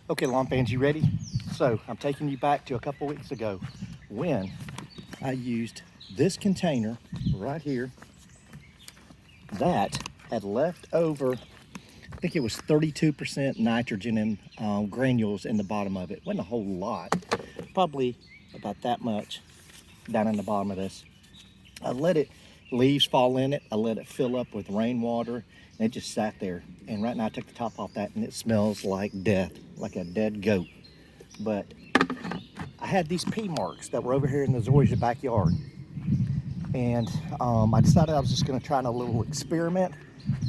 Okay, lawn fans, you ready? So I'm taking you back to a couple weeks ago when I used this container right here that had left over, I think it was 32% nitrogen and granules in the bottom of it. Wasn't a whole lot, probably about that much down in the bottom of this. I let it, leaves fall in it. I let it fill up with rainwater and it just sat there. And right now I took the top off that and it smells like death, like a dead goat. But I had these pea marks that were over here in the zoysia backyard. And I decided I was just gonna try a little experiment.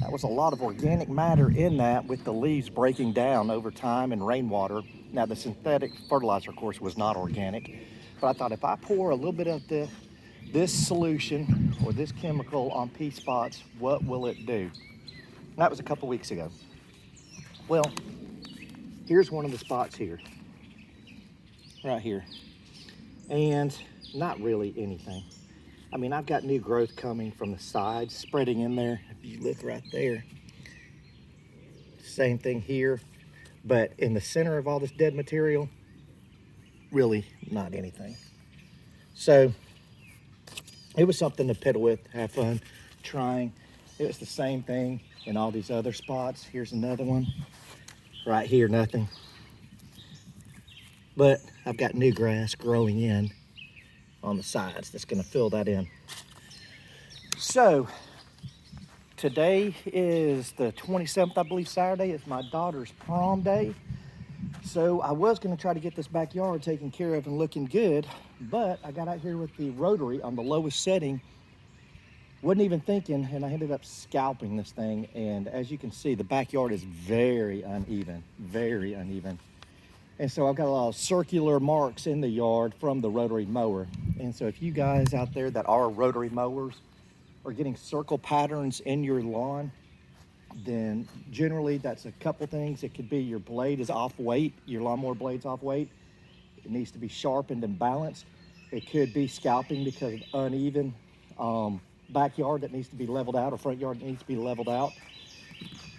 That was a lot of organic matter in that with the leaves breaking down over time and rainwater. Now the synthetic fertilizer, of course, was not organic. But I thought if I pour a little bit of this solution or this chemical on pea spots, what will it do? And that was a couple weeks ago. Well, here's one of the spots here, right here. And not really anything. I mean, I've got new growth coming from the sides, spreading in there. If you look right there, same thing here. But in the center of all this dead material, really not anything. So it was something to piddle with, have fun, trying. It was the same thing in all these other spots. Here's another one. Right here, nothing. But I've got new grass growing in on the sides that's gonna fill that in. So today is the 27th, I believe. Saturday is my daughter's prom day. So I was gonna try to get this backyard taken care of and looking good, but I got out here with the rotary on the lowest setting, wasn't even thinking, and I ended up scalping this thing. And as you can see, the backyard is very uneven, very uneven. And so I've got a lot of circular marks in the yard from the rotary mower. And so if you guys out there that are rotary mowers are getting circle patterns in your lawn, then generally that's a couple things. It could be your blade is off weight, your lawnmower blade's off weight. It needs to be sharpened and balanced. It could be scalping because of uneven backyard that needs to be leveled out, or front yard that needs to be leveled out.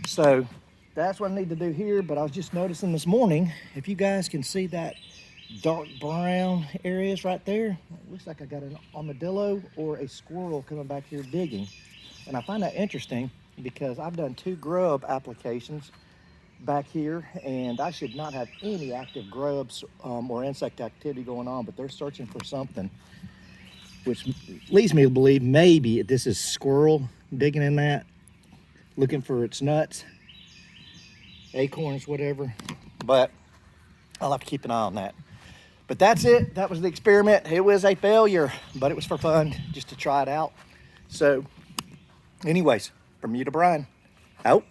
So that's what I need to do here. But I was just noticing this morning, if you guys can see that dark brown areas right there, it looks like I got an armadillo or a squirrel coming back here digging. And I find that interesting because I've done 2 grub applications back here and I should not have any active grubs or insect activity going on, but they're searching for something, which leads me to believe maybe this is squirrel digging in that, looking for its nuts, acorns, whatever. But I'll have to keep an eye on that. But that's it. That was the experiment. It was a failure, but it was for fun, just to try it out. So anyways, from you to Brian, out.